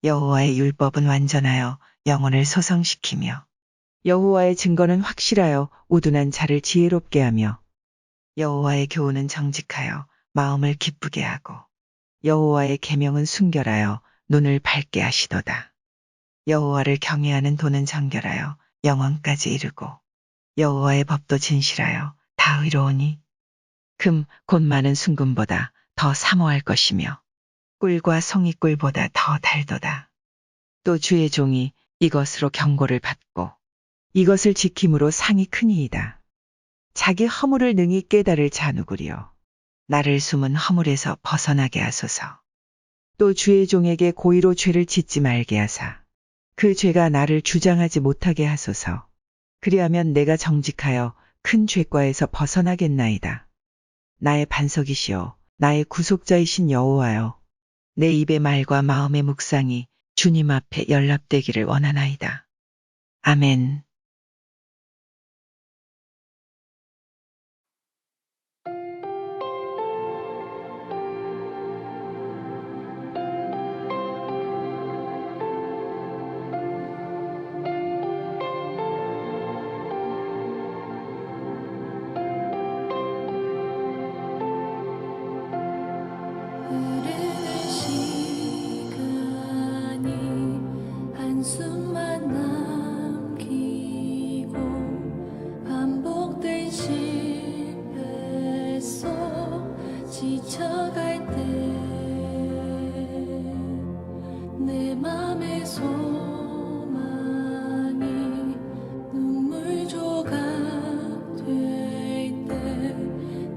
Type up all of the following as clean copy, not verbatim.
여호와의 율법은 완전하여 영혼을 소성시키며 여호와의 증거는 확실하여 우둔한 자를 지혜롭게 하며 여호와의 교훈은 정직하여 마음을 기쁘게 하고 여호와의 계명은 순결하여 눈을 밝게 하시도다. 여호와를 경외하는 도는 정결하여 영원까지 이르고 여호와의 법도 진실하여 다 의로우니 금 곧 많은 순금보다 더 사모할 것이며 꿀과 송이꿀보다 더 달도다. 또 주의 종이 이것으로 경고를 받고 이것을 지킴으로 상이 크니이다. 자기 허물을 능히 깨달을 자 누구리요. 나를 숨은 허물에서 벗어나게 하소서. 또 주의 종에게 고의로 죄를 짓지 말게 하사 그 죄가 나를 주장하지 못하게 하소서. 그리하면 내가 정직하여 큰 죄과에서 벗어나겠나이다. 나의 반석이시오 나의 구속자이신 여호와여 내 입의 말과 마음의 묵상이 주님 앞에 연락되기를 원하나이다. 아멘. 흐르는 시간이 한숨만 남기고 반복된 실패 속 지쳐갈 때 내 맘의 소망이 눈물 조각 될 때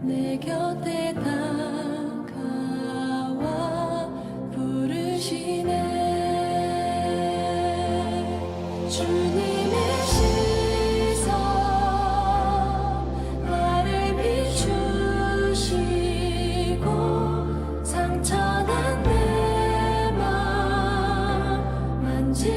내 곁에 다가와 부르시네. 주님의 시선 나를 비추시고 상처난 내 맘 만지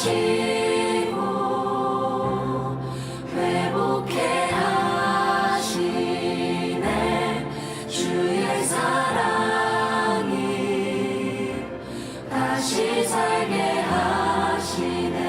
하시고 회복해 하시네 주의 사랑이 다시 살게 하시네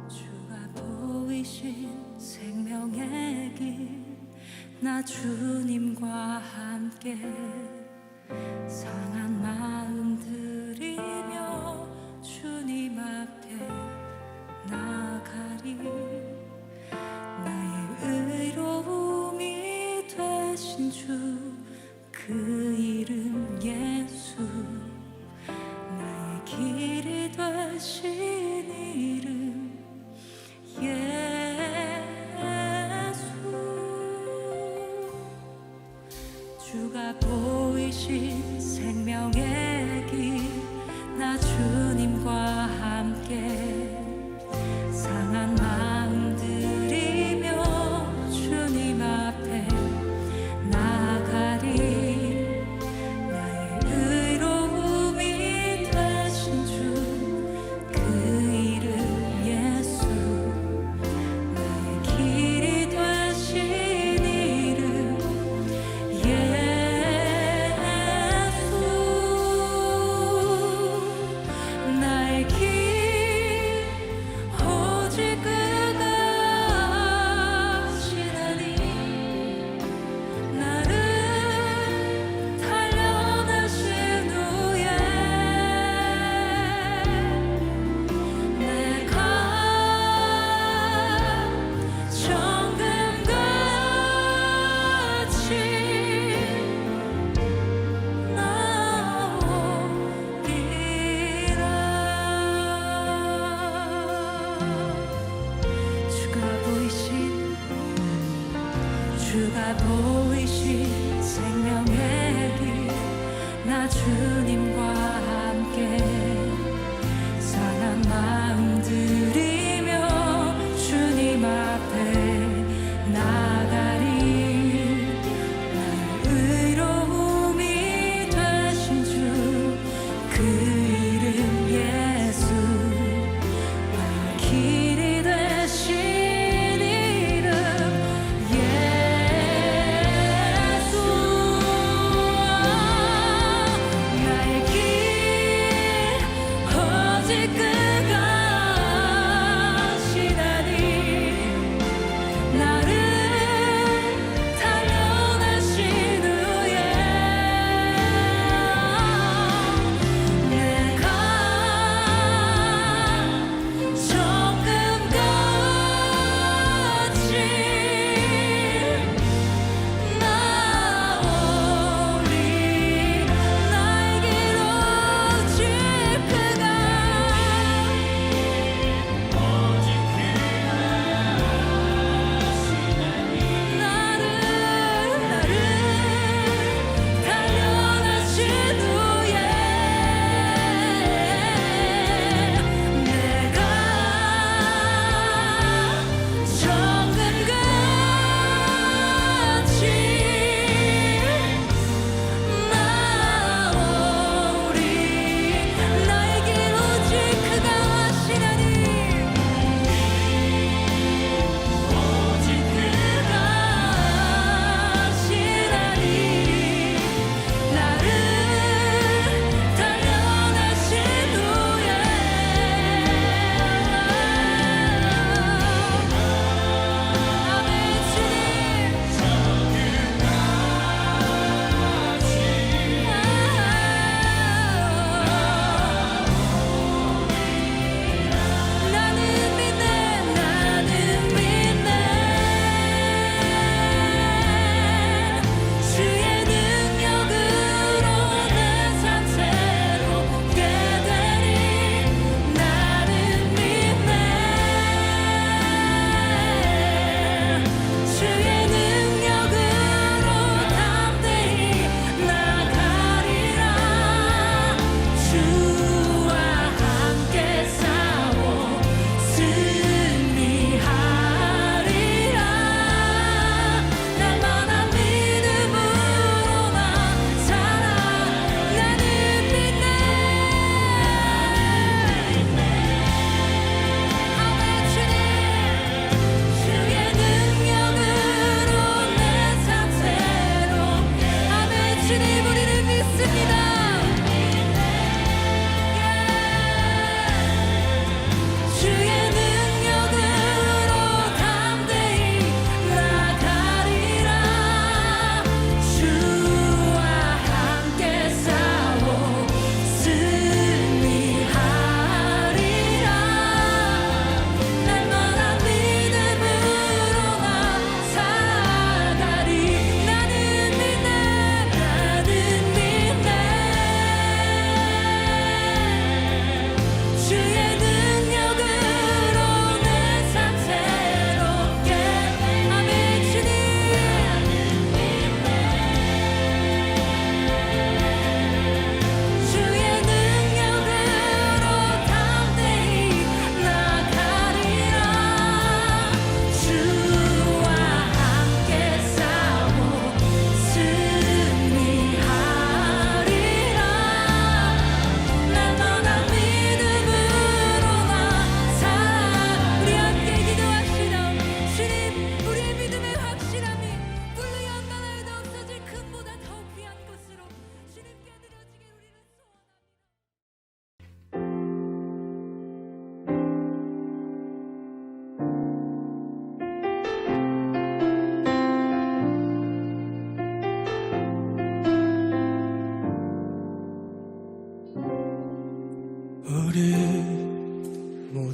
주가 보이신 생명의 길 나 주님과 함께 상한 마음 들이며 주님 앞에 나가리 나의 의로움이 되신 주 그 이름 예수 나의 길이 되신 이름 예수 주가 보이신 생명의 길 나 주님과 함께 상한 마음 들이며 주님 앞에 나가리 나의 의로움이 되신 주 그 이름 예수 나의 길이 되신 이름 예수 나의 길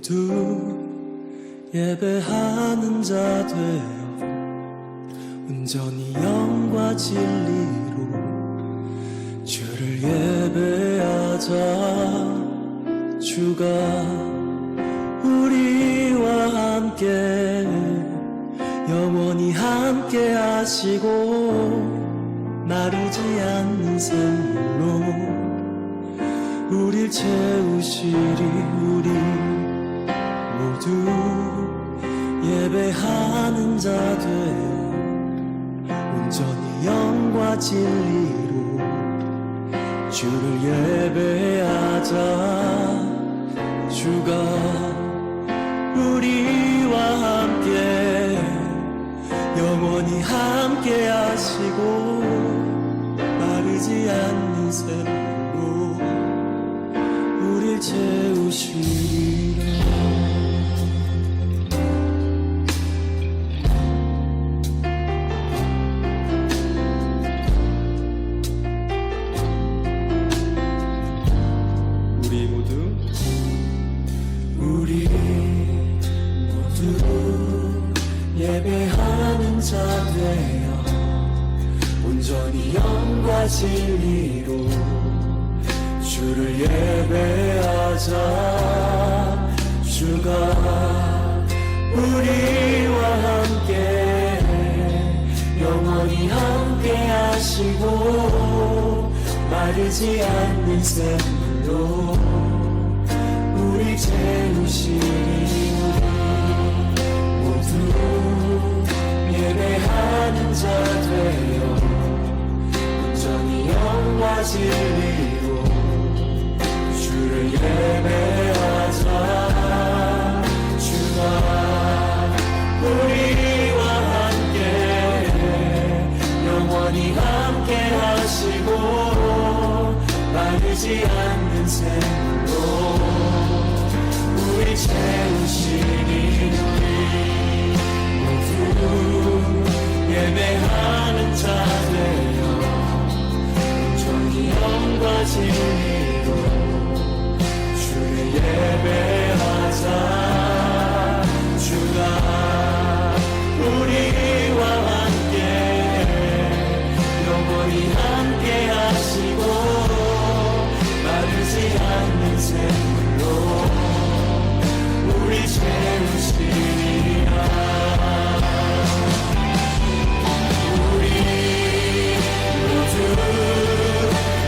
모두 예배하는 자 되어 온전히 영과 진리로 주를 예배하자. 주가 우리와 함께 영원히 함께 하시고 마르지 않는 샘물로 우릴 채우시리. 우리 모두 예배하는 자 되어 온전히 영과 진리로 주를 예배하자. 주가 우리와 함께 영원히 함께 하시고 마르지 않는 샘물로 우릴 채우시리라. 우리 모두 예배하는 자 되어 온전히 영과 진리로 주를 예배하자. 주가 우리와 함께 영원히 함께 하시고 마르지 않는 샘물로 우리 채우시리. 모두 예배하는 자 되어 온전히 영과 진리로 주를 예배하자. 주가 우리와 함께 영원히 함께 하시고 마르지 않는 샘물로 우리 채우시니. 모두 예배하는 자 되어 온전히 영과 진리로 주를 예배하자. 주가 우리와 함께 영원히 함께 하시고 마르지 않는 샘물로 우리 채우시리라. 우리 모두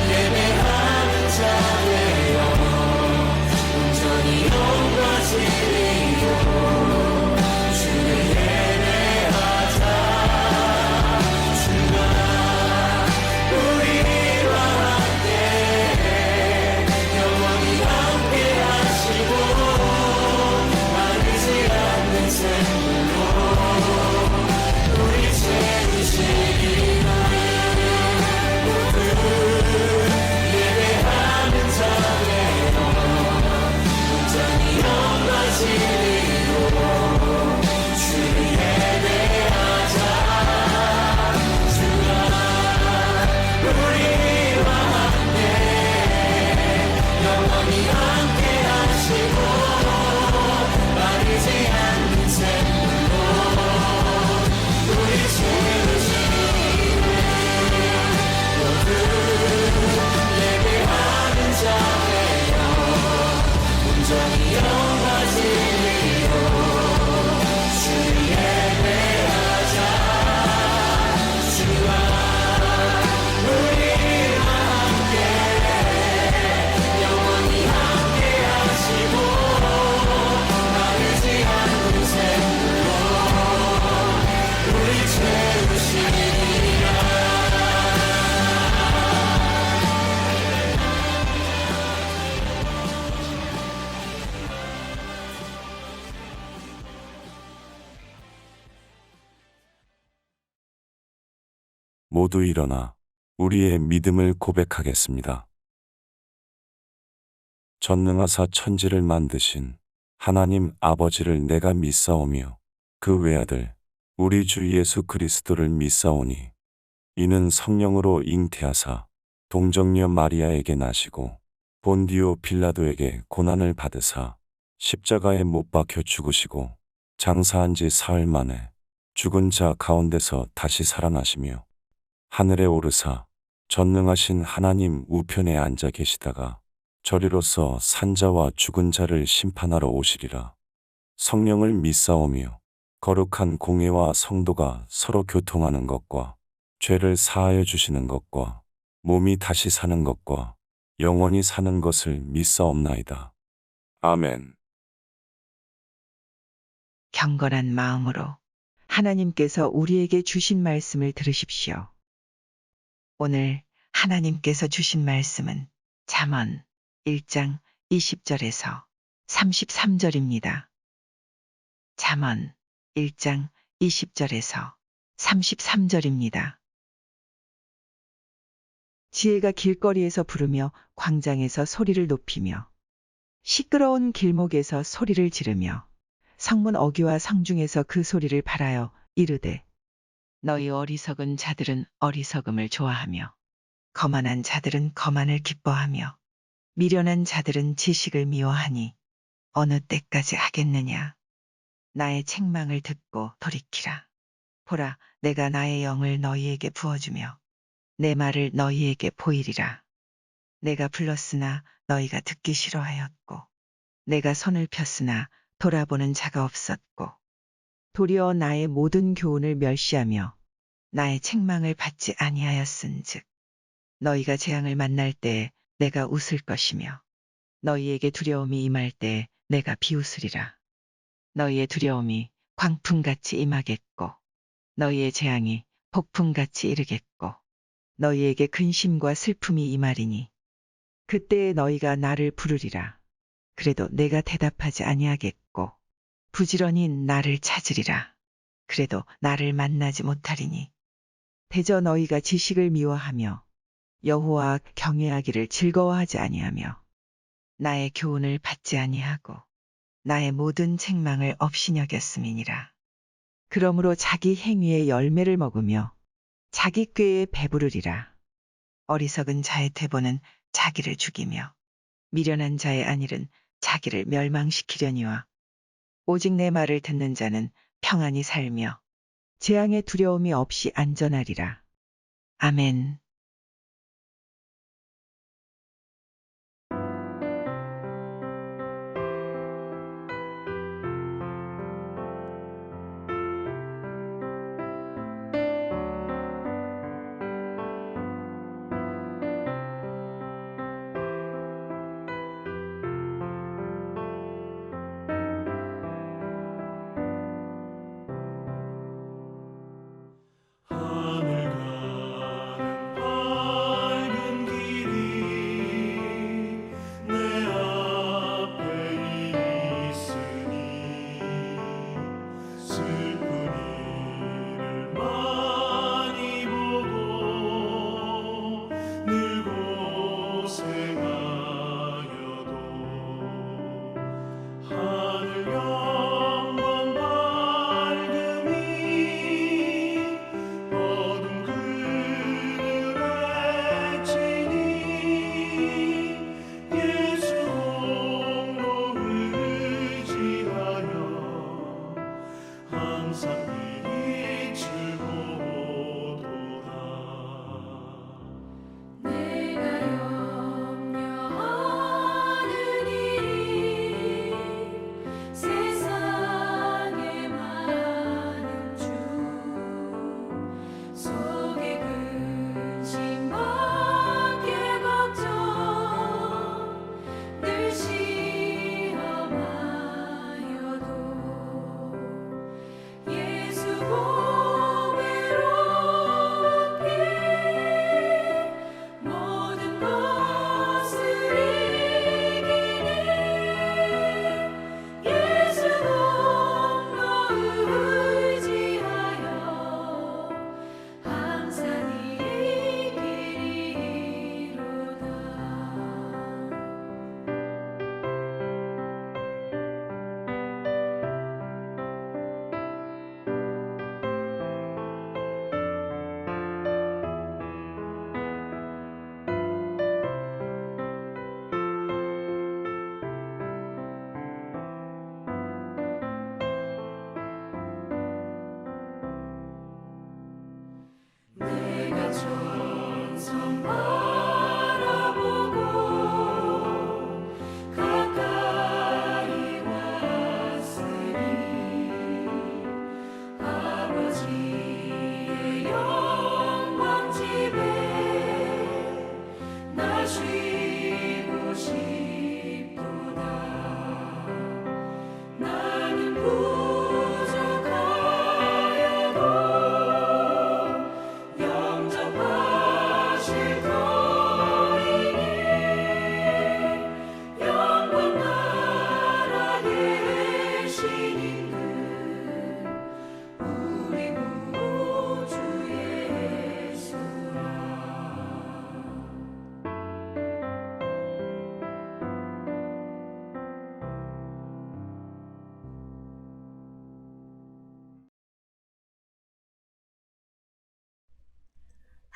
예배하는 자 되어 온전히 영과 진리로 주를 예배하자. 주가 우리와 함께 영원히 함께 하시고 마르지 않는 샘물로 우리 채우시리라. 모두 예배하는 자 되어 온전히 영과 진리로 주를 예배하자. 주가 우리와 함께 영원히 함께 하시고 마르지 않는 샘물로 우리 채우시리라. 모두 예배하는 자 되어 온전히 영과 진리로 주를 예배하자. 주가 우리와 함께 영원히 함께 하시고 마르지 않는 샘물로 우리 채우시리라. 모두 일어나 우리의 믿음을 고백하겠습니다. 전능하사 천지를 만드신 하나님 아버지를 내가 믿사오며 그 외아들 우리 주 예수 그리스도를 믿사오니 이는 성령으로 잉태하사 동정녀 마리아에게 나시고 본디오 빌라도에게 고난을 받으사 십자가에 못 박혀 죽으시고 장사한 지 사흘 만에 죽은 자 가운데서 다시 살아나시며 하늘에 오르사 전능하신 하나님 우편에 앉아 계시다가 저리로서 산자와 죽은 자를 심판하러 오시리라. 성령을 믿사오며 거룩한 공예와 성도가 서로 교통하는 것과 죄를 사하여 주시는 것과 몸이 다시 사는 것과 영원히 사는 것을 믿사옵나이다. 아멘. 경건한 마음으로 하나님께서 우리에게 주신 말씀을 들으십시오. 오늘 하나님께서 주신 말씀은 잠언 1장 20절에서 33절입니다. 잠언 1장 20절에서 33절입니다. 지혜가 길거리에서 부르며 광장에서 소리를 높이며 시끄러운 길목에서 소리를 지르며 성문 어귀와 성중에서 그 소리를 발하여 이르되 너희 어리석은 자들은 어리석음을 좋아하며 거만한 자들은 거만을 기뻐하며 미련한 자들은 지식을 미워하니 어느 때까지 하겠느냐. 나의 책망을 듣고 돌이키라. 보라, 내가 나의 영을 너희에게 부어주며 내 말을 너희에게 보이리라. 내가 불렀으나 너희가 듣기 싫어하였고 내가 손을 폈으나 돌아보는 자가 없었고 도리어 나의 모든 교훈을 멸시하며 나의 책망을 받지 아니하였은즉 너희가 재앙을 만날 때에 내가 웃을 것이며 너희에게 두려움이 임할 때에 내가 비웃으리라. 너희의 두려움이 광풍같이 임하겠고 너희의 재앙이 폭풍같이 이르겠고 너희에게 근심과 슬픔이 임하리니 그때에 너희가 나를 부르리라. 그래도 내가 대답하지 아니하겠고 부지런히 나를 찾으리라. 그래도 나를 만나지 못하리니 대저 너희가 지식을 미워하며 여호와 경외하기를 즐거워하지 아니하며 나의 교훈을 받지 아니하고 나의 모든 책망을 업신여겼음이니라. 그러므로 자기 행위의 열매를 먹으며 자기 꾀에 배부르리라. 어리석은 자의 태보는 자기를 죽이며 미련한 자의 안일은 자기를 멸망시키려니와 오직 내 말을 듣는 자는 평안히 살며 재앙의 두려움이 없이 안전하리라. 아멘. 하늘 가는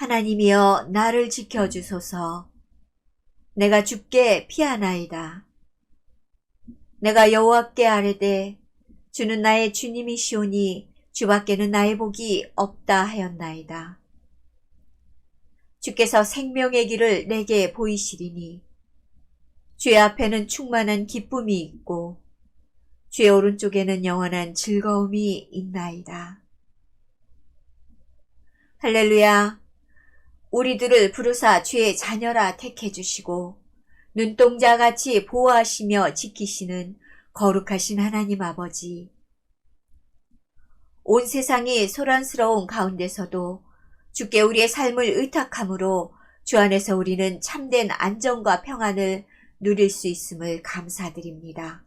하나님이여 나를 지켜주소서. 내가 주께 피하나이다. 내가 여호와께 아뢰되 주는 나의 주님이시오니 주밖에는 나의 복이 없다 하였나이다. 주께서 생명의 길을 내게 보이시리니 주의 앞에는 충만한 기쁨이 있고 주의 오른쪽에는 영원한 즐거움이 있나이다. 할렐루야. 우리들을 부르사 주의 자녀라 택해 주시고 눈동자같이 보호하시며 지키시는 거룩하신 하나님 아버지. 온 세상이 소란스러운 가운데서도 주께 우리의 삶을 의탁함으로 주 안에서 우리는 참된 안정과 평안을 누릴 수 있음을 감사드립니다.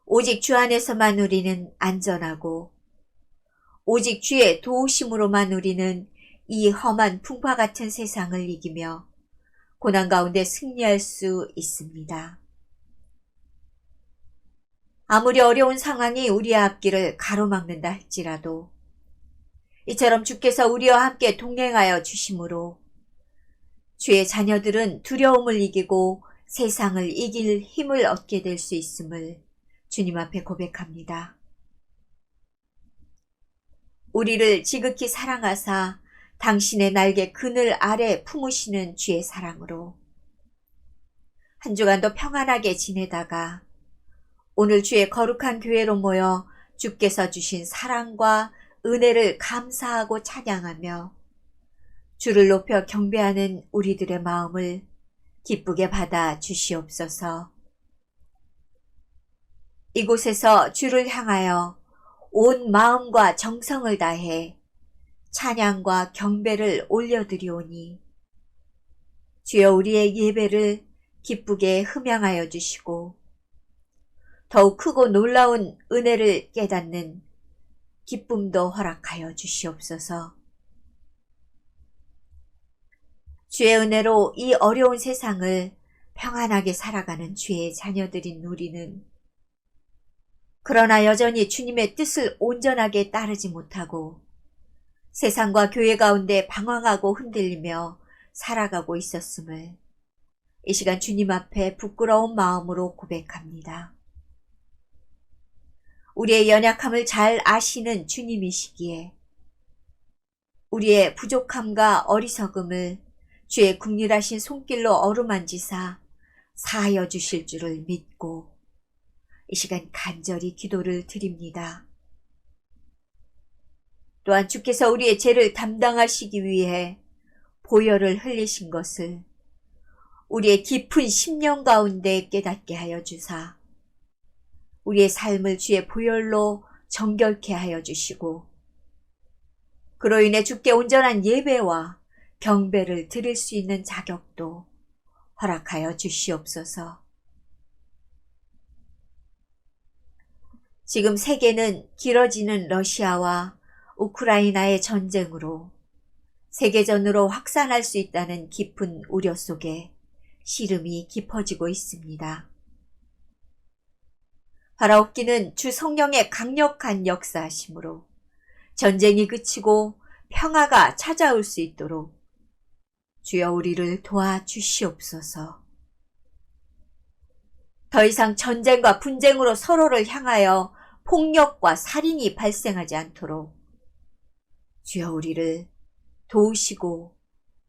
오직 주 안에서만 우리는 안전하고 오직 주의 도우심으로만 우리는 이 험한 풍파 같은 세상을 이기며 고난 가운데 승리할 수 있습니다. 아무리 어려운 상황이 우리의 앞길을 가로막는다 할지라도 이처럼 주께서 우리와 함께 동행하여 주심으로 주의 자녀들은 두려움을 이기고 세상을 이길 힘을 얻게 될 수 있음을 주님 앞에 고백합니다. 우리를 지극히 사랑하사 당신의 날개 그늘 아래 품으시는 주의 사랑으로 한 주간도 평안하게 지내다가 오늘 주의 거룩한 교회로 모여 주께서 주신 사랑과 은혜를 감사하고 찬양하며 주를 높여 경배하는 우리들의 마음을 기쁘게 받아 주시옵소서. 이곳에서 주를 향하여 온 마음과 정성을 다해 찬양과 경배를 올려드리오니 주여 우리의 예배를 기쁘게 흠양하여 주시고 더욱 크고 놀라운 은혜를 깨닫는 기쁨도 허락하여 주시옵소서. 주의 은혜로 이 어려운 세상을 평안하게 살아가는 주의 자녀들인 우리는 그러나 여전히 주님의 뜻을 온전하게 따르지 못하고 세상과 교회 가운데 방황하고 흔들리며 살아가고 있었음을 이 시간 주님 앞에 부끄러운 마음으로 고백합니다. 우리의 연약함을 잘 아시는 주님이시기에 우리의 부족함과 어리석음을 주의 국률하신 손길로 어루만지사 사하여 주실 줄을 믿고 이 시간 간절히 기도를 드립니다. 또한 주께서 우리의 죄를 담당하시기 위해 보혈을 흘리신 것을 우리의 깊은 심령 가운데 깨닫게 하여 주사 우리의 삶을 주의 보혈로 정결케 하여 주시고 그로 인해 주께 온전한 예배와 경배를 드릴 수 있는 자격도 허락하여 주시옵소서. 지금 세계는 길어지는 러시아와 우크라이나의 전쟁으로 세계전으로 확산할 수 있다는 깊은 우려 속에 시름이 깊어지고 있습니다. 바라옵기는 주 성령의 강력한 역사하심으로 전쟁이 그치고 평화가 찾아올 수 있도록 주여 우리를 도와주시옵소서. 더 이상 전쟁과 분쟁으로 서로를 향하여 폭력과 살인이 발생하지 않도록 주여 우리를 도우시고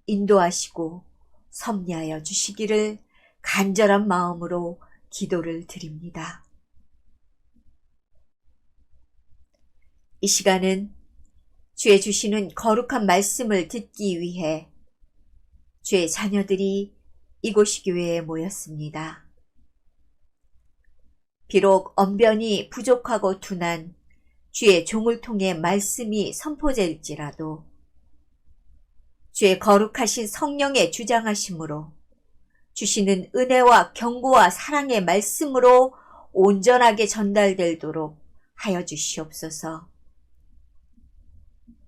인도하시고 섭리하여 주시기를 간절한 마음으로 기도를 드립니다. 이 시간은 주의 주시는 거룩한 말씀을 듣기 위해 주의 자녀들이 이곳 교회에 모였습니다. 비록 언변이 부족하고 둔한 주의 종을 통해 말씀이 선포될지라도 주의 거룩하신 성령의 주장하심으로 주시는 은혜와 경고와 사랑의 말씀으로 온전하게 전달되도록 하여 주시옵소서.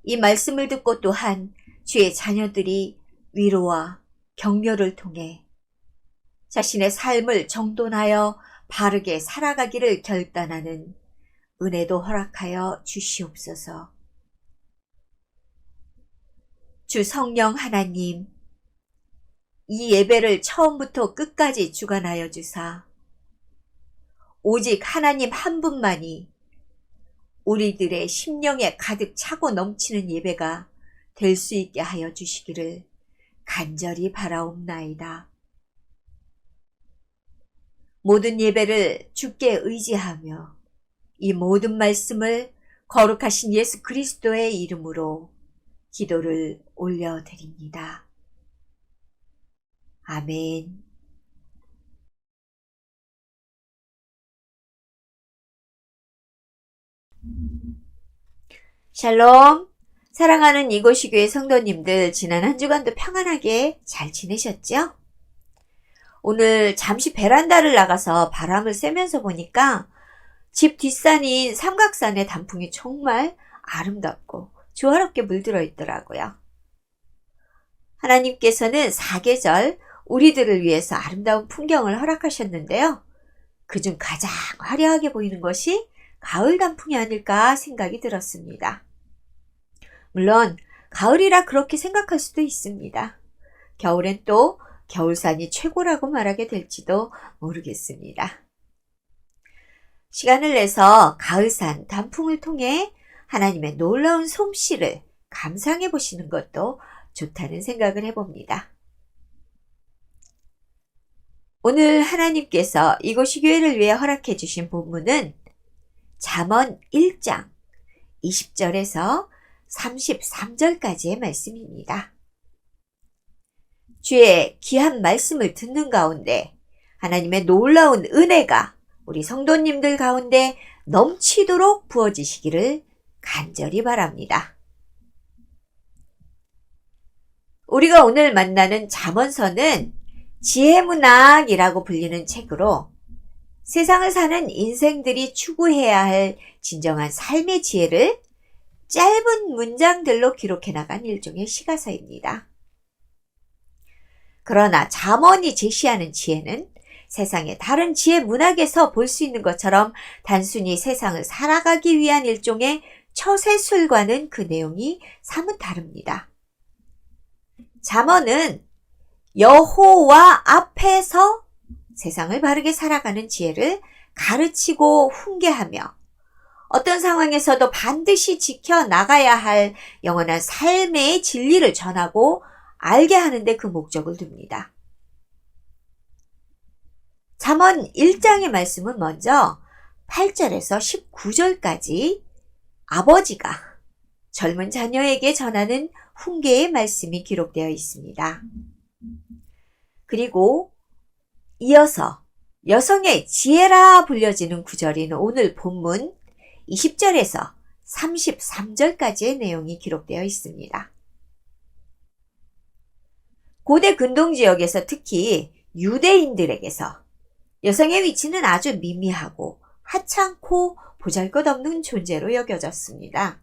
이 말씀을 듣고 또한 주의 자녀들이 위로와 격려를 통해 자신의 삶을 정돈하여 바르게 살아가기를 결단하는 은혜도 허락하여 주시옵소서. 주 성령 하나님, 이 예배를 처음부터 끝까지 주관하여 주사 오직 하나님 한 분만이 우리들의 심령에 가득 차고 넘치는 예배가 될 수 있게 하여 주시기를 간절히 바라옵나이다. 모든 예배를 주께 의지하며 이 모든 말씀을 거룩하신 예수 그리스도의 이름으로 기도를 올려드립니다. 아멘. 샬롬. 사랑하는 이곳이 교회 성도님들, 지난 한 주간도 평안하게 잘 지내셨죠? 오늘 잠시 베란다를 나가서 바람을 쐬면서 보니까 집 뒷산인 삼각산의 단풍이 정말 아름답고 조화롭게 물들어 있더라고요. 하나님께서는 사계절 우리들을 위해서 아름다운 풍경을 허락하셨는데요. 그중 가장 화려하게 보이는 것이 가을 단풍이 아닐까 생각이 들었습니다. 물론 가을이라 그렇게 생각할 수도 있습니다. 겨울엔 또 겨울산이 최고라고 말하게 될지도 모르겠습니다. 시간을 내서 가을산 단풍을 통해 하나님의 놀라운 솜씨를 감상해 보시는 것도 좋다는 생각을 해봅니다. 오늘 하나님께서 이곳이 교회를 위해 허락해 주신 본문은 잠언 1장 20절에서 33절까지의 말씀입니다. 주의 귀한 말씀을 듣는 가운데 하나님의 놀라운 은혜가 우리 성도님들 가운데 넘치도록 부어지시기를 간절히 바랍니다. 우리가 오늘 만나는 잠언서는 지혜문학이라고 불리는 책으로 세상을 사는 인생들이 추구해야 할 진정한 삶의 지혜를 짧은 문장들로 기록해 나간 일종의 시가서입니다. 그러나 잠언이 제시하는 지혜는 세상의 다른 지혜 문학에서 볼 수 있는 것처럼 단순히 세상을 살아가기 위한 일종의 처세술과는 그 내용이 사뭇 다릅니다. 잠언은 여호와 앞에서 세상을 바르게 살아가는 지혜를 가르치고 훈계하며 어떤 상황에서도 반드시 지켜나가야 할 영원한 삶의 진리를 전하고 알게 하는데 그 목적을 둡니다. 잠언 1장의 말씀은 먼저 8절에서 19절까지 아버지가 젊은 자녀에게 전하는 훈계의 말씀이 기록되어 있습니다. 그리고 이어서 여성의 지혜라 불려지는 구절인 오늘 본문 20절에서 33절까지의 내용이 기록되어 있습니다. 고대 근동지역에서 특히 유대인들에게서 여성의 위치는 아주 미미하고 하찮고 보잘것없는 존재로 여겨졌습니다.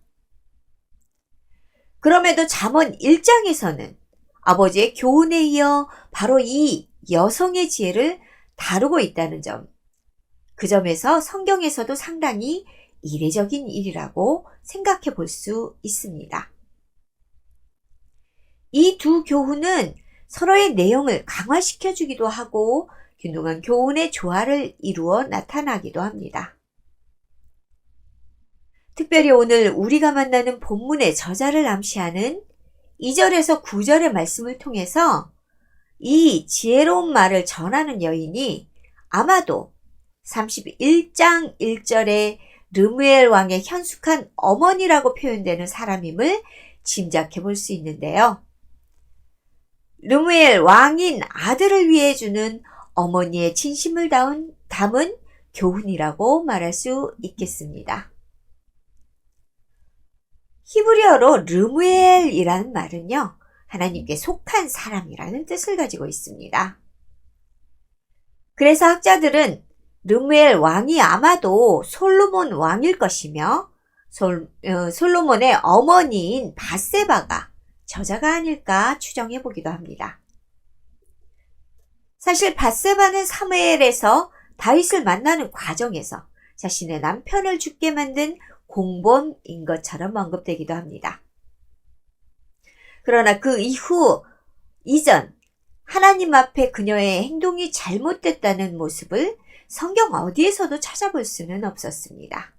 그럼에도 잠언 1장에서는 아버지의 교훈에 이어 바로 이 여성의 지혜를 다루고 있다는 점, 그 점에서 성경에서도 상당히 이례적인 일이라고 생각해 볼 수 있습니다. 이 두 교훈은 서로의 내용을 강화시켜 주기도 하고 균등한 교훈의 조화를 이루어 나타나기도 합니다. 특별히 오늘 우리가 만나는 본문의 저자를 암시하는 2절에서 9절의 말씀을 통해서 이 지혜로운 말을 전하는 여인이 아마도 31장 1절에 르무엘 왕의 현숙한 어머니라고 표현되는 사람임을 짐작해 볼 수 있는데요. 르무엘 왕인 아들을 위해 주는 어머니의 진심을 담은 교훈이라고 말할 수 있겠습니다. 히브리어로 르무엘이라는 말은요, 하나님께 속한 사람이라는 뜻을 가지고 있습니다. 그래서 학자들은 르무엘 왕이 아마도 솔로몬 왕일 것이며 솔로몬의 어머니인 밧세바가 저자가 아닐까 추정해 보기도 합니다. 사실 밧세바는 사무엘에서 다윗을 만나는 과정에서 자신의 남편을 죽게 만든 공범인 것처럼 언급되기도 합니다. 그러나 그 이전 하나님 앞에 그녀의 행동이 잘못됐다는 모습을 성경 어디에서도 찾아볼 수는 없었습니다.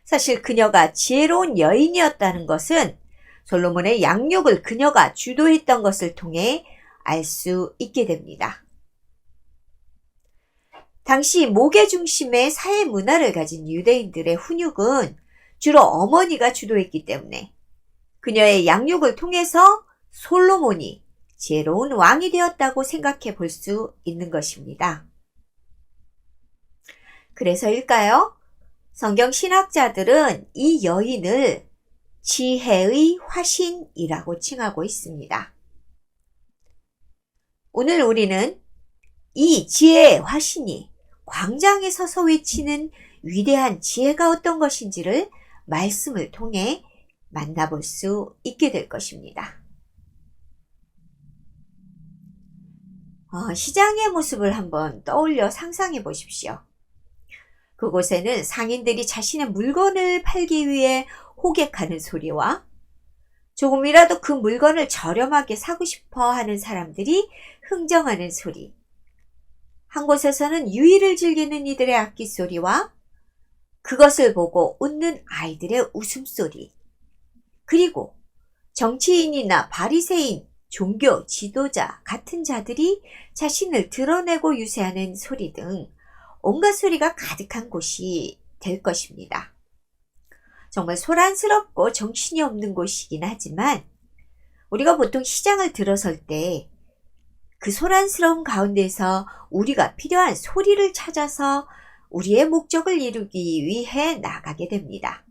사실 그녀가 지혜로운 여인이었다는 것은 솔로몬의 양육을 그녀가 주도했던 것을 통해 알 수 있게 됩니다. 당시 목의 중심의 사회 문화를 가진 유대인들의 훈육은 주로 어머니가 주도했기 때문에 그녀의 양육을 통해서 솔로몬이 지혜로운 왕이 되었다고 생각해 볼 수 있는 것입니다. 그래서일까요? 성경 신학자들은 이 여인을 지혜의 화신이라고 칭하고 있습니다. 오늘 우리는 이 지혜의 화신이 광장에 서서 외치는 위대한 지혜가 어떤 것인지를 말씀을 통해 만나볼 수 있게 될 것입니다. 시장의 모습을 한번 떠올려 상상해 보십시오. 그곳에는 상인들이 자신의 물건을 팔기 위해 호객하는 소리와 조금이라도 그 물건을 저렴하게 사고 싶어 하는 사람들이 흥정하는 소리, 한 곳에서는 유희를 즐기는 이들의 악기 소리와 그것을 보고 웃는 아이들의 웃음소리, 그리고 정치인이나 바리새인, 종교 지도자 같은 자들이 자신을 드러내고 유세하는 소리 등 온갖 소리가 가득한 곳이 될 것입니다. 정말 소란스럽고 정신이 없는 곳이긴 하지만 우리가 보통 시장을 들어설 때 그 소란스러운 가운데서 우리가 필요한 소리를 찾아서 우리의 목적을 이루기 위해 나가게 됩니다.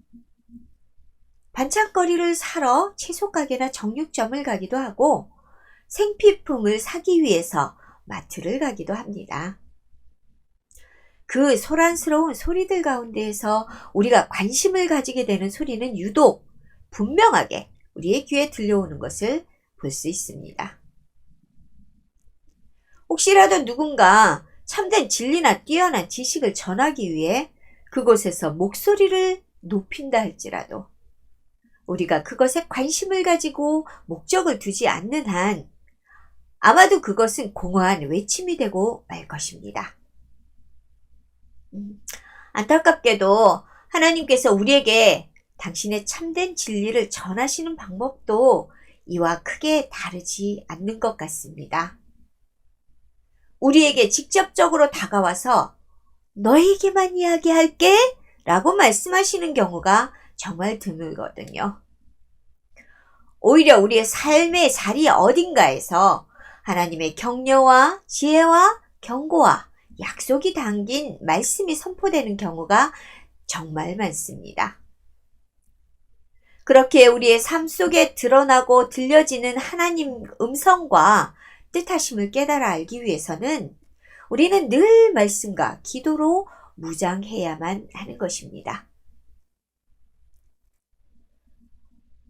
반찬거리를 사러 채소가게나 정육점을 가기도 하고 생필품을 사기 위해서 마트를 가기도 합니다. 그 소란스러운 소리들 가운데에서 우리가 관심을 가지게 되는 소리는 유독 분명하게 우리의 귀에 들려오는 것을 볼 수 있습니다. 혹시라도 누군가 참된 진리나 뛰어난 지식을 전하기 위해 그곳에서 목소리를 높인다 할지라도 우리가 그것에 관심을 가지고 목적을 두지 않는 한 아마도 그것은 공허한 외침이 되고 말 것입니다. 안타깝게도 하나님께서 우리에게 당신의 참된 진리를 전하시는 방법도 이와 크게 다르지 않는 것 같습니다. 우리에게 직접적으로 다가와서 너에게만 이야기할게 라고 말씀하시는 경우가 정말 드물거든요. 오히려 우리의 삶의 자리 어딘가에서 하나님의 격려와 지혜와 경고와 약속이 담긴 말씀이 선포되는 경우가 정말 많습니다. 그렇게 우리의 삶 속에 드러나고 들려지는 하나님 음성과 뜻하심을 깨달아 알기 위해서는 우리는 늘 말씀과 기도로 무장해야만 하는 것입니다.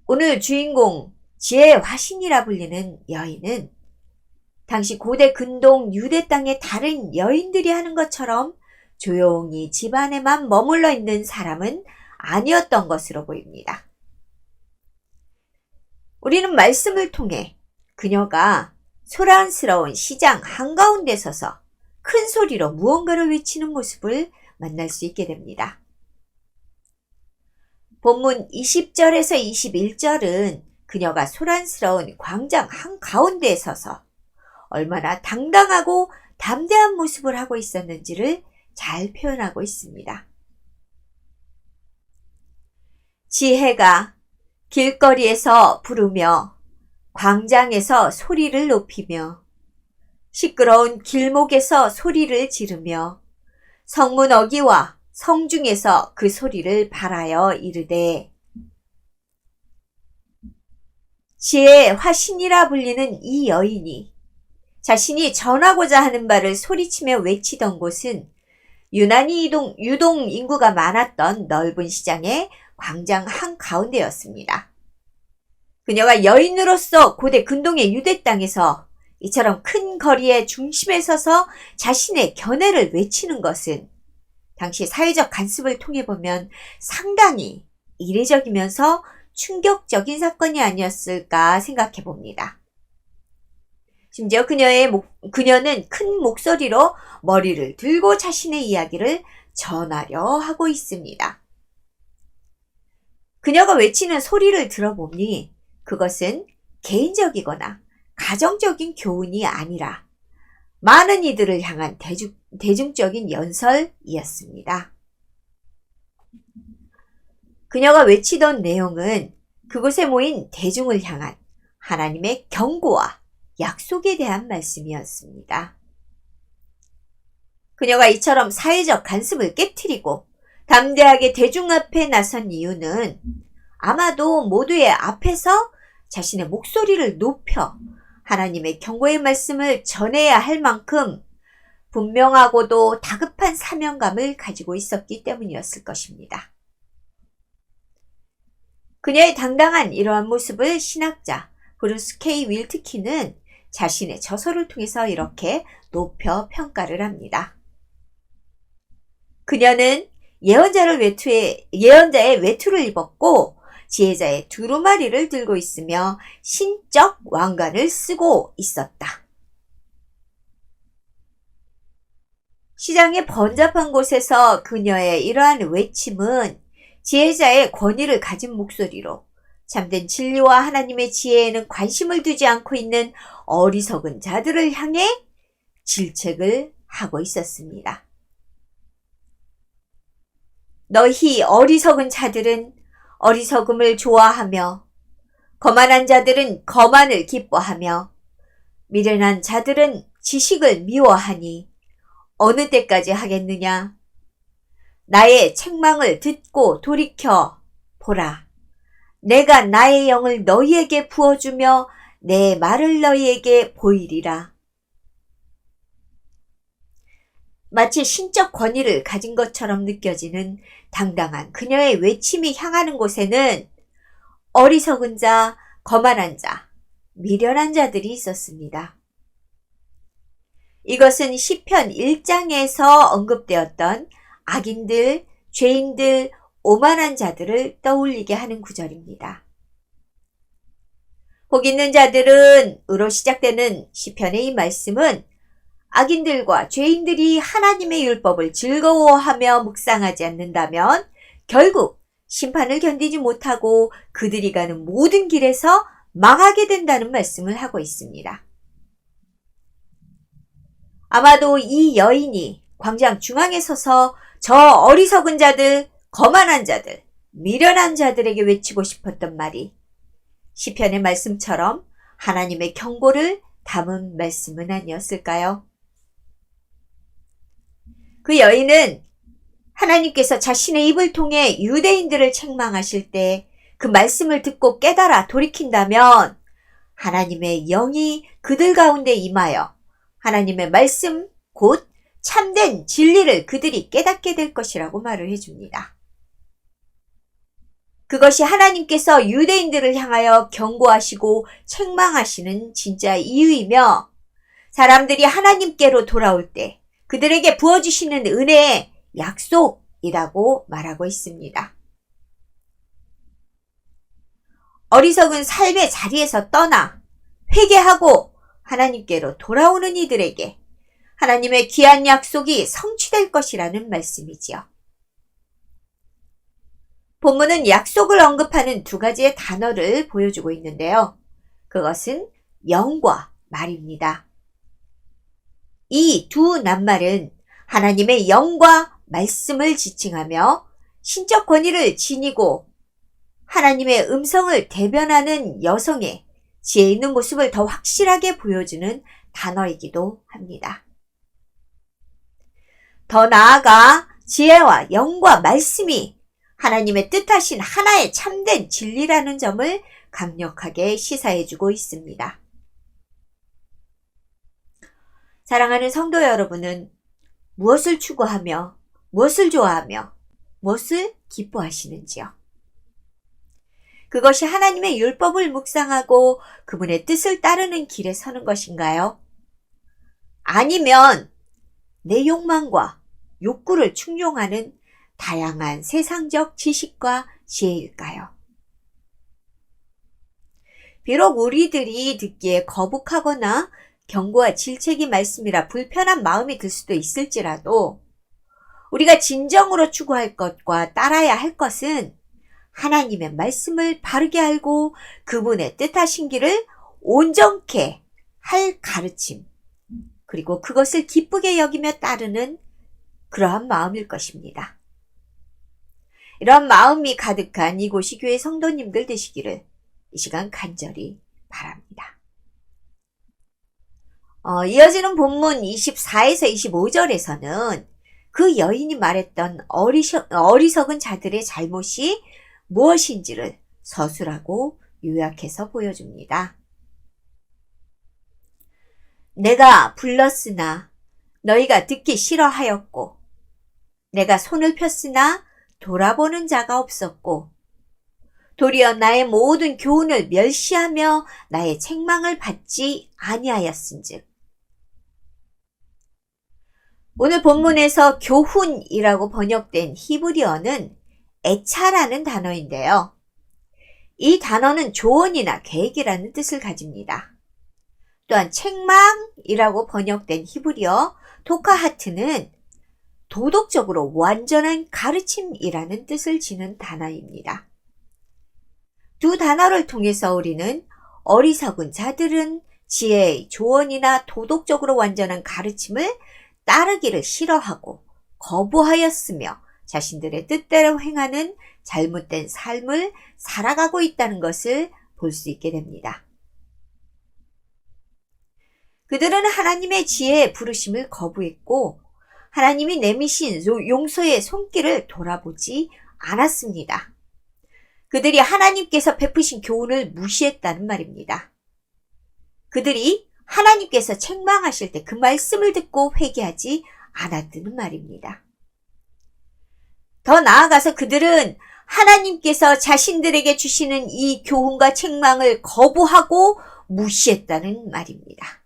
오늘 주인공 지혜의 화신이라 불리는 여인은 당시 고대 근동 유대 땅의 다른 여인들이 하는 것처럼 조용히 집안에만 머물러 있는 사람은 아니었던 것으로 보입니다. 우리는 말씀을 통해 그녀가 소란스러운 시장 한가운데 서서 큰 소리로 무언가를 외치는 모습을 만날 수 있게 됩니다. 본문 20절에서 21절은 그녀가 소란스러운 광장 한가운데에 서서 얼마나 당당하고 담대한 모습을 하고 있었는지를 잘 표현하고 있습니다. 지혜가 길거리에서 부르며 광장에서 소리를 높이며 시끄러운 길목에서 소리를 지르며 성문 어귀와 성중에서 그 소리를 발하여 이르되 지혜의 화신이라 불리는 이 여인이 자신이 전하고자 하는 바를 소리치며 외치던 곳은 유동 인구가 많았던 넓은 시장의 광장 한가운데였습니다. 그녀가 여인으로서 고대 근동의 유대 땅에서 이처럼 큰 거리의 중심에 서서 자신의 견해를 외치는 것은 당시 사회적 관습을 통해 보면 상당히 이례적이면서 충격적인 사건이 아니었을까 생각해 봅니다. 심지어 그녀는 큰 목소리로 머리를 들고 자신의 이야기를 전하려 하고 있습니다. 그녀가 외치는 소리를 들어보니 그것은 개인적이거나 가정적인 교훈이 아니라 많은 이들을 향한 대중적인 연설이었습니다. 그녀가 외치던 내용은 그곳에 모인 대중을 향한 하나님의 경고와 약속에 대한 말씀이었습니다. 그녀가 이처럼 사회적 관습을 깨트리고 담대하게 대중 앞에 나선 이유는 아마도 모두의 앞에서 자신의 목소리를 높여 하나님의 경고의 말씀을 전해야 할 만큼 분명하고도 다급한 사명감을 가지고 있었기 때문이었을 것입니다. 그녀의 당당한 이러한 모습을 신학자 브루스 K. 윌트키는 자신의 저서를 통해서 이렇게 높여 평가를 합니다. 그녀는 예언자의 외투를 입었고 지혜자의 두루마리를 들고 있으며 신적 왕관을 쓰고 있었다. 시장의 번잡한 곳에서 그녀의 이러한 외침은 지혜자의 권위를 가진 목소리로 참된 진리와 하나님의 지혜에는 관심을 두지 않고 있는 어리석은 자들을 향해 질책을 하고 있었습니다. 너희 어리석은 자들은 어리석음을 좋아하며 거만한 자들은 거만을 기뻐하며 미련한 자들은 지식을 미워하니 어느 때까지 하겠느냐? 나의 책망을 듣고 돌이켜 보라. 내가 나의 영을 너희에게 부어주며 내 말을 너희에게 보이리라. 마치 신적 권위를 가진 것처럼 느껴지는 당당한 그녀의 외침이 향하는 곳에는 어리석은 자, 거만한 자, 미련한 자들이 있었습니다. 이것은 시편 1장에서 언급되었던 악인들, 죄인들, 오만한 자들을 떠올리게 하는 구절입니다. 복 있는 자들은으로 시작되는 시편의 이 말씀은 악인들과 죄인들이 하나님의 율법을 즐거워하며 묵상하지 않는다면 결국 심판을 견디지 못하고 그들이 가는 모든 길에서 망하게 된다는 말씀을 하고 있습니다. 아마도 이 여인이 광장 중앙에 서서 저 어리석은 자들, 거만한 자들, 미련한 자들에게 외치고 싶었던 말이 시편의 말씀처럼 하나님의 경고를 담은 말씀은 아니었을까요? 그 여인은 하나님께서 자신의 입을 통해 유대인들을 책망하실 때 그 말씀을 듣고 깨달아 돌이킨다면 하나님의 영이 그들 가운데 임하여 하나님의 말씀 곧 참된 진리를 그들이 깨닫게 될 것이라고 말을 해줍니다. 그것이 하나님께서 유대인들을 향하여 경고하시고 책망하시는 진짜 이유이며 사람들이 하나님께로 돌아올 때 그들에게 부어주시는 은혜의 약속이라고 말하고 있습니다. 어리석은 삶의 자리에서 떠나 회개하고 하나님께로 돌아오는 이들에게 하나님의 귀한 약속이 성취될 것이라는 말씀이지요. 본문은 약속을 언급하는 두 가지의 단어를 보여주고 있는데요. 그것은 영과 말입니다. 이 두 낱말은 하나님의 영과 말씀을 지칭하며 신적 권위를 지니고 하나님의 음성을 대변하는 여성의 지혜 있는 모습을 더 확실하게 보여주는 단어이기도 합니다. 더 나아가 지혜와 영과 말씀이 하나님의 뜻하신 하나의 참된 진리라는 점을 강력하게 시사해주고 있습니다. 사랑하는 성도 여러분은 무엇을 추구하며 무엇을 좋아하며 무엇을 기뻐하시는지요? 그것이 하나님의 율법을 묵상하고 그분의 뜻을 따르는 길에 서는 것인가요? 아니면 내 욕망과 욕구를 충족하는 다양한 세상적 지식과 지혜일까요? 비록 우리들이 듣기에 거북하거나 경고와 질책이 말씀이라 불편한 마음이 들 수도 있을지라도 우리가 진정으로 추구할 것과 따라야 할 것은 하나님의 말씀을 바르게 알고 그분의 뜻하신 길을 온전케 할 가르침, 그리고 그것을 기쁘게 여기며 따르는 그러한 마음일 것입니다. 이러한 마음이 가득한 이곳이 교회 성도님들 되시기를 이 시간 간절히 바랍니다. 이어지는 본문 24에서 25절에서는 그 여인이 말했던 어리석은 자들의 잘못이 무엇인지를 서술하고 요약해서 보여줍니다. 내가 불렀으나 너희가 듣기 싫어하였고, 내가 손을 폈으나 돌아보는 자가 없었고, 도리어 나의 모든 교훈을 멸시하며 나의 책망을 받지 아니하였은즉. 오늘 본문에서 교훈이라고 번역된 히브리어는 애차라는 단어인데요. 이 단어는 조언이나 계획이라는 뜻을 가집니다. 또한 책망이라고 번역된 히브리어 토카하트는 도덕적으로 완전한 가르침이라는 뜻을 지닌 단어입니다. 두 단어를 통해서 우리는 어리석은 자들은 지혜의 조언이나 도덕적으로 완전한 가르침을 따르기를 싫어하고 거부하였으며 자신들의 뜻대로 행하는 잘못된 삶을 살아가고 있다는 것을 볼 수 있게 됩니다. 그들은 하나님의 지혜의 부르심을 거부했고 하나님이 내미신 용서의 손길을 돌아보지 않았습니다. 그들이 하나님께서 베푸신 교훈을 무시했다는 말입니다. 그들이 하나님께서 책망하실 때 그 말씀을 듣고 회개하지 않았다는 말입니다. 더 나아가서 그들은 하나님께서 자신들에게 주시는 이 교훈과 책망을 거부하고 무시했다는 말입니다.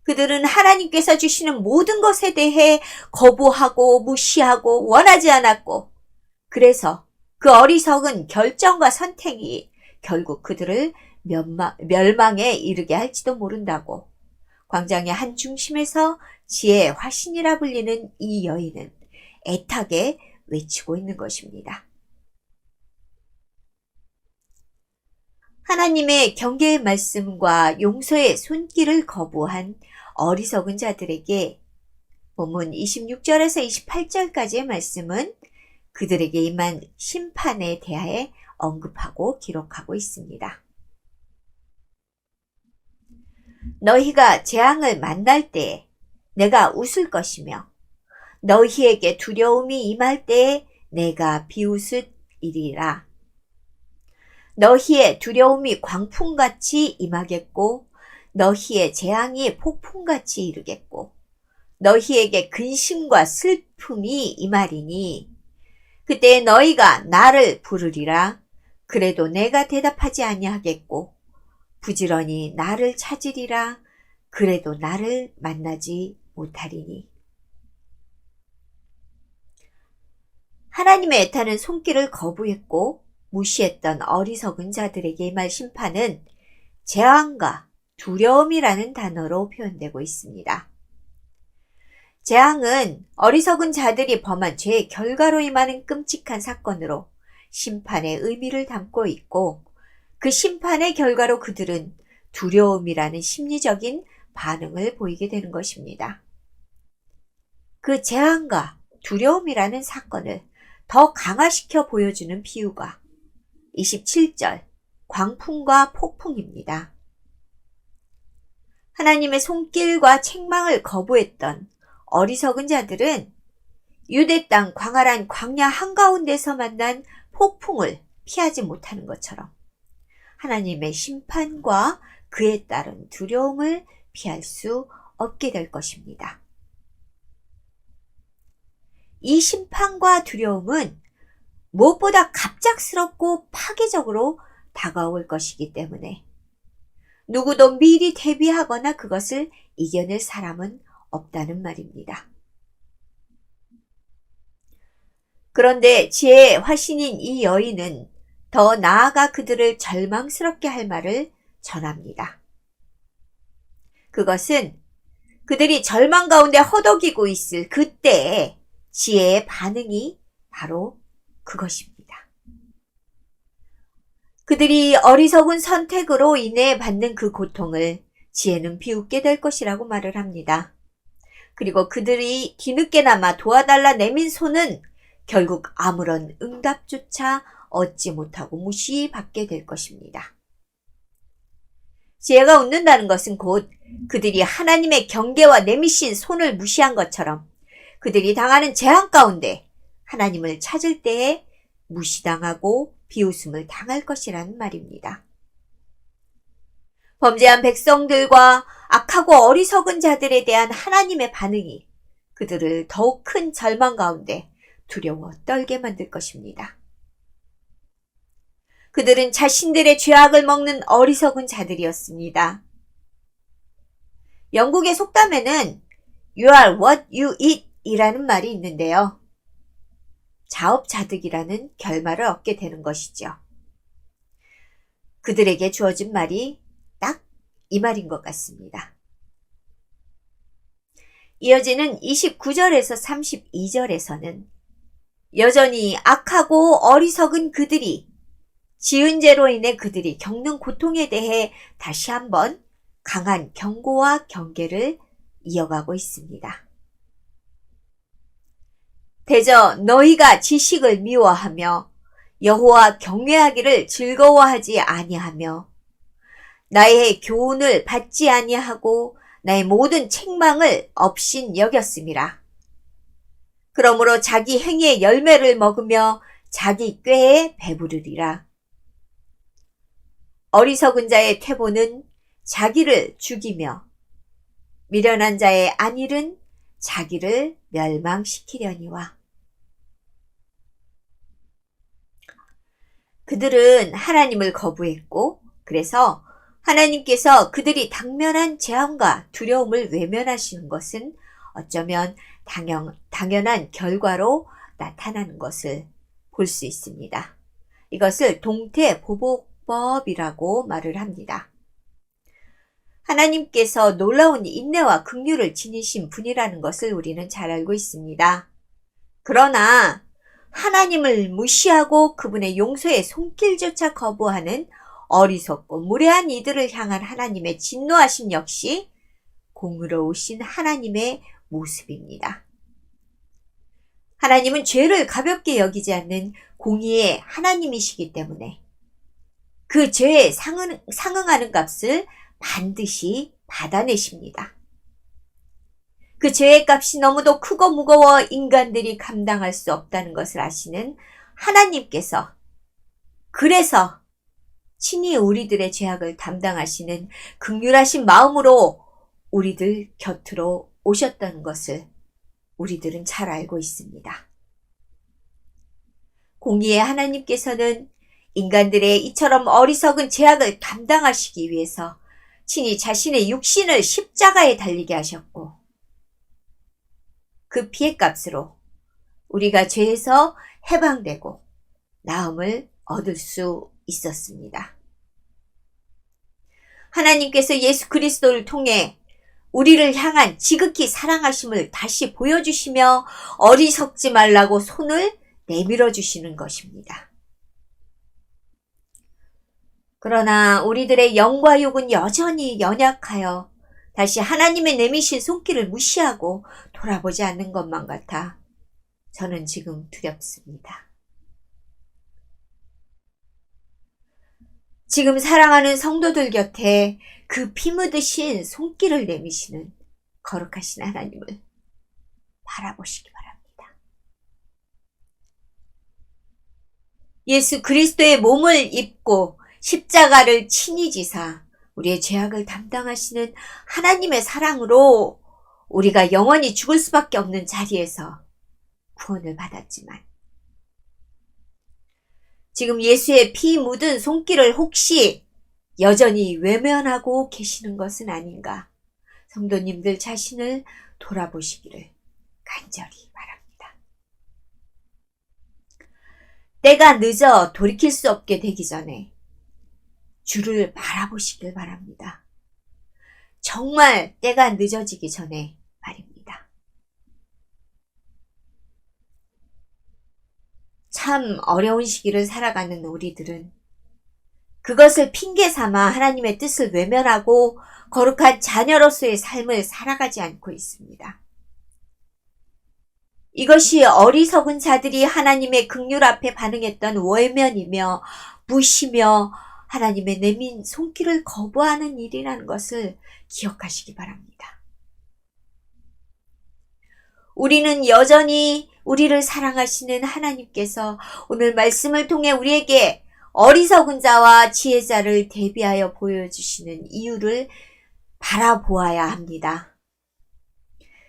그들은 하나님께서 주시는 모든 것에 대해 거부하고 무시하고 원하지 않았고, 그래서 그 어리석은 결정과 선택이 결국 그들을 멸망에 이르게 할지도 모른다고 광장의 한 중심에서 지혜의 화신이라 불리는 이 여인은 애타게 외치고 있는 것입니다. 하나님의 경계의 말씀과 용서의 손길을 거부한 어리석은 자들에게 본문 26절에서 28절까지의 말씀은 그들에게 임한 심판에 대하여 언급하고 기록하고 있습니다. 너희가 재앙을 만날 때에 내가 웃을 것이며 너희에게 두려움이 임할 때에 내가 비웃으리라. 너희의 두려움이 광풍같이 임하겠고 너희의 재앙이 폭풍같이 이르겠고 너희에게 근심과 슬픔이 임하리니 그때 너희가 나를 부르리라. 그래도 내가 대답하지 아니하겠고 부지런히 나를 찾으리라. 그래도 나를 만나지 못하리니. 하나님의 애타는 손길을 거부했고 무시했던 어리석은 자들에게 임할 심판은 재앙과 두려움이라는 단어로 표현되고 있습니다. 재앙은 어리석은 자들이 범한 죄의 결과로 임하는 끔찍한 사건으로 심판의 의미를 담고 있고 그 심판의 결과로 그들은 두려움이라는 심리적인 반응을 보이게 되는 것입니다. 그 재앙과 두려움이라는 사건을 더 강화시켜 보여주는 비유가 27절 광풍과 폭풍입니다. 하나님의 손길과 책망을 거부했던 어리석은 자들은 유대 땅 광활한 광야 한가운데서 만난 폭풍을 피하지 못하는 것처럼 하나님의 심판과 그에 따른 두려움을 피할 수 없게 될 것입니다. 이 심판과 두려움은 무엇보다 갑작스럽고 파괴적으로 다가올 것이기 때문에 누구도 미리 대비하거나 그것을 이겨낼 사람은 없다는 말입니다. 그런데 지혜의 화신인 이 여인은 더 나아가 그들을 절망스럽게 할 말을 전합니다. 그것은 그들이 절망 가운데 허덕이고 있을 그때의 지혜의 반응이 바로 그것입니다. 그들이 어리석은 선택으로 인해 받는 그 고통을 지혜는 비웃게 될 것이라고 말을 합니다. 그리고 그들이 뒤늦게나마 도와달라 내민 손은 결국 아무런 응답조차 얻지 못하고 무시받게 될 것입니다. 지혜가 웃는다는 것은 곧 그들이 하나님의 경계와 내미신 손을 무시한 것처럼 그들이 당하는 재앙 가운데 하나님을 찾을 때에 무시당하고 비웃음을 당할 것이라는 말입니다. 범죄한 백성들과 악하고 어리석은 자들에 대한 하나님의 반응이 그들을 더욱 큰 절망 가운데 두려워 떨게 만들 것입니다. 그들은 자신들의 죄악을 먹는 어리석은 자들이었습니다. 영국의 속담에는 You are what you eat 이라는 말이 있는데요. 자업자득이라는 결말을 얻게 되는 것이죠. 그들에게 주어진 말이 딱 이 말인 것 같습니다. 이어지는 29절에서 32절에서는 여전히 악하고 어리석은 그들이 지은 죄로 인해 그들이 겪는 고통에 대해 다시 한번 강한 경고와 경계를 이어가고 있습니다. 대저 너희가 지식을 미워하며 여호와 경외하기를 즐거워하지 아니하며 나의 교훈을 받지 아니하고 나의 모든 책망을 업신 여겼음이라. 그러므로 자기 행위의 열매를 먹으며 자기 꾀에 배부르리라. 어리석은 자의 퇴보는 자기를 죽이며 미련한 자의 안일은 자기를 멸망시키려니와. 그들은 하나님을 거부했고 그래서 하나님께서 그들이 당면한 재앙과 두려움을 외면하시는 것은 어쩌면 당연한 결과로 나타나는 것을 볼 수 있습니다. 이것을 동태보복법이라고 말을 합니다. 하나님께서 놀라운 인내와 긍휼을 지니신 분이라는 것을 우리는 잘 알고 있습니다. 그러나 하나님을 무시하고 그분의 용서의 손길조차 거부하는 어리석고 무례한 이들을 향한 하나님의 진노하심 역시 공의로우신 하나님의 모습입니다. 하나님은 죄를 가볍게 여기지 않는 공의의 하나님이시기 때문에 그 죄에 상응하는 값을 반드시 받아내십니다. 그 죄의 값이 너무도 크고 무거워 인간들이 감당할 수 없다는 것을 아시는 하나님께서 그래서 친히 우리들의 죄악을 담당하시는 긍휼하신 마음으로 우리들 곁으로 오셨다는 것을 우리들은 잘 알고 있습니다. 공의의 하나님께서는 인간들의 이처럼 어리석은 죄악을 감당하시기 위해서 친히 자신의 육신을 십자가에 달리게 하셨고 그 피해값으로 우리가 죄에서 해방되고 나음을 얻을 수 있었습니다. 하나님께서 예수 그리스도를 통해 우리를 향한 지극히 사랑하심을 다시 보여주시며 어리석지 말라고 손을 내밀어 주시는 것입니다. 그러나 우리들의 영과 육은 여전히 연약하여 다시 하나님의 내미신 손길을 무시하고 돌아보지 않는 것만 같아 저는 지금 두렵습니다. 지금 사랑하는 성도들 곁에 그 피 묻으신 손길을 내미시는 거룩하신 하나님을 바라보시기 바랍니다. 예수 그리스도의 몸을 입고 십자가를 친히 지사 우리의 죄악을 담당하시는 하나님의 사랑으로 우리가 영원히 죽을 수밖에 없는 자리에서 구원을 받았지만 지금 예수의 피 묻은 손길을 혹시 여전히 외면하고 계시는 것은 아닌가? 성도님들 자신을 돌아보시기를 간절히 바랍니다. 때가 늦어 돌이킬 수 없게 되기 전에 주를 바라보시길 바랍니다. 정말 때가 늦어지기 전에 말입니다. 참 어려운 시기를 살아가는 우리들은 그것을 핑계 삼아 하나님의 뜻을 외면하고 거룩한 자녀로서의 삶을 살아가지 않고 있습니다. 이것이 어리석은 자들이 하나님의 긍휼 앞에 반응했던 외면이며 무시며 하나님의 내민 손길을 거부하는 일이라는 것을 기억하시기 바랍니다. 우리는 여전히 우리를 사랑하시는 하나님께서 오늘 말씀을 통해 우리에게 어리석은 자와 지혜자를 대비하여 보여주시는 이유를 바라보아야 합니다.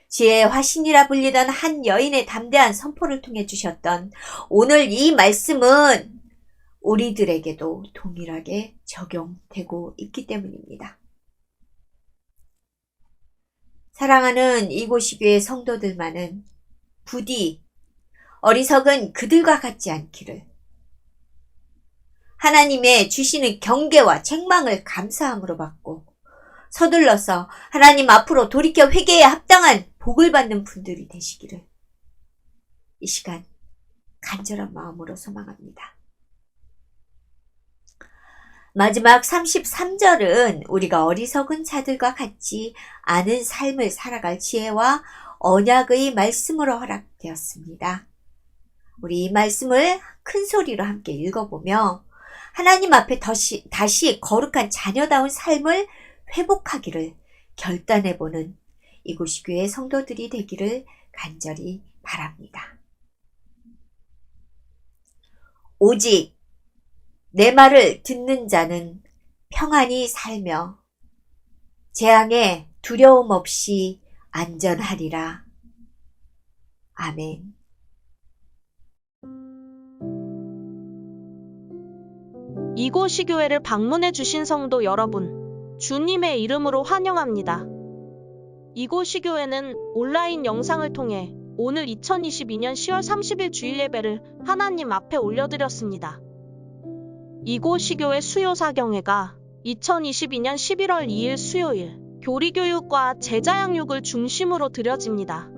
지혜의 화신이라 불리던 한 여인의 담대한 선포를 통해 주셨던 오늘 이 말씀은 우리들에게도 동일하게 적용되고 있기 때문입니다. 사랑하는 이곳이교회 성도들만은 부디 어리석은 그들과 같지 않기를, 하나님의 주시는 경계와 책망을 감사함으로 받고 서둘러서 하나님 앞으로 돌이켜 회개에 합당한 복을 받는 분들이 되시기를 이 시간 간절한 마음으로 소망합니다. 마지막 33절은 우리가 어리석은 자들과 같지 않은 삶을 살아갈 지혜와 언약의 말씀으로 허락되었습니다. 우리 이 말씀을 큰 소리로 함께 읽어보며 하나님 앞에 다시 거룩한 자녀다운 삶을 회복하기를 결단해보는 이곳이 교회 성도들이 되기를 간절히 바랍니다. 오직 내 말을 듣는 자는 평안히 살며 재앙에 두려움 없이 안전하리라. 아멘. 이곳이 교회를 방문해 주신 성도 여러분, 주님의 이름으로 환영합니다. 이곳이 교회는 온라인 영상을 통해 오늘 2022년 10월 30일 주일 예배를 하나님 앞에 올려드렸습니다. 이곳이 교회 수요사경회가 2022년 11월 2일 수요일 교리교육과 제자양육을 중심으로 드려집니다.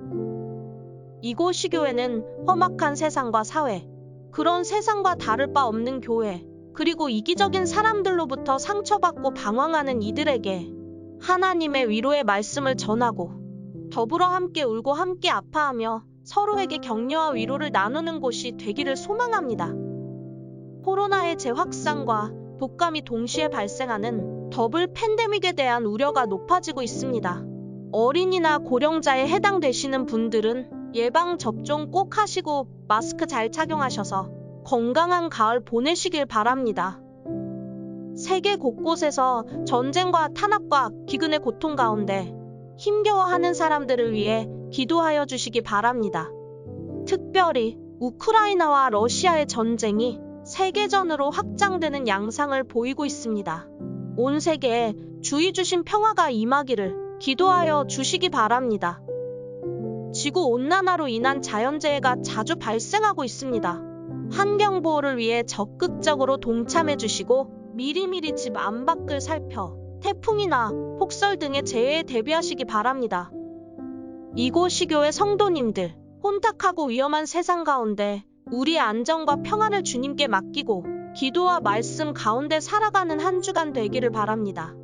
이곳이 교회는 험악한 세상과 사회, 그런 세상과 다를 바 없는 교회, 그리고 이기적인 사람들로부터 상처받고 방황하는 이들에게 하나님의 위로의 말씀을 전하고 더불어 함께 울고 함께 아파하며 서로에게 격려와 위로를 나누는 곳이 되기를 소망합니다. 코로나의 재확산과 독감이 동시에 발생하는 더블 팬데믹에 대한 우려가 높아지고 있습니다. 어린이나 고령자에 해당되시는 분들은 예방접종 꼭 하시고 마스크 잘 착용하셔서 건강한 가을 보내시길 바랍니다. 세계 곳곳에서 전쟁과 탄압과 기근의 고통 가운데 힘겨워하는 사람들을 위해 기도하여 주시기 바랍니다. 특별히 우크라이나와 러시아의 전쟁이 세계전으로 확장되는 양상을 보이고 있습니다. 온 세계에 주의 주신 평화가 임하기를 기도하여 주시기 바랍니다. 지구온난화로 인한 자연재해가 자주 발생하고 있습니다. 환경보호를 위해 적극적으로 동참해 주시고 미리미리 집 안팎을 살펴 태풍이나 폭설 등의 재해에 대비하시기 바랍니다. 이곳이 교회 성도님들, 혼탁하고 위험한 세상 가운데 우리의 안전과 평안을 주님께 맡기고 기도와 말씀 가운데 살아가는 한 주간 되기를 바랍니다.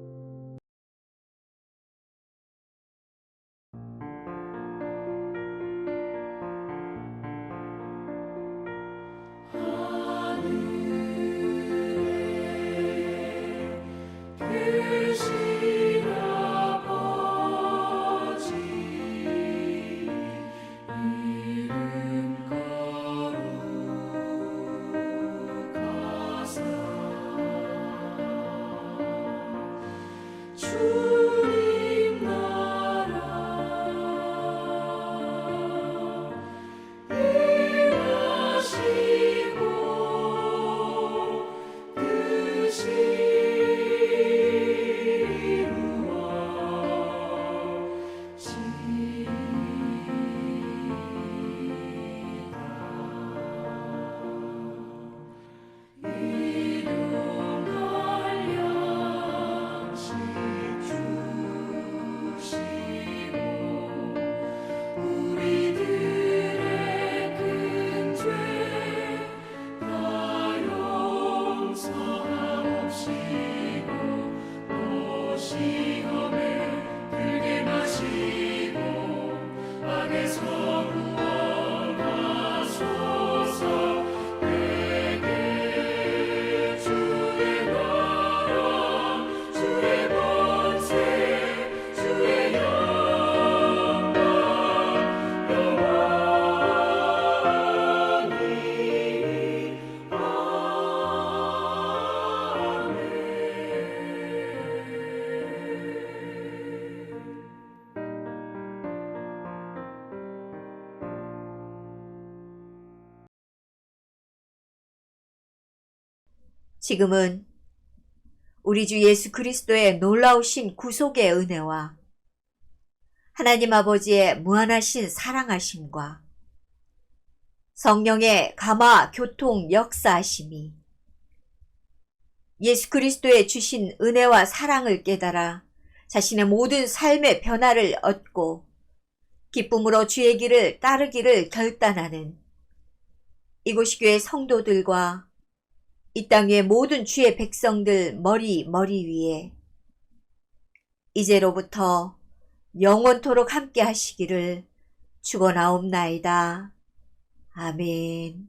지금은 우리 주 예수 그리스도의 놀라우신 구속의 은혜와 하나님 아버지의 무한하신 사랑하심과 성령의 감화 교통 역사하심이 예수 그리스도의 주신 은혜와 사랑을 깨달아 자신의 모든 삶의 변화를 얻고 기쁨으로 주의 길을 따르기를 결단하는 이곳이 교회 성도들과 이 땅 위의 모든 주의 백성들 머리 위에 이제로부터 영원토록 함께 하시기를 축원하옵나이다. 아멘.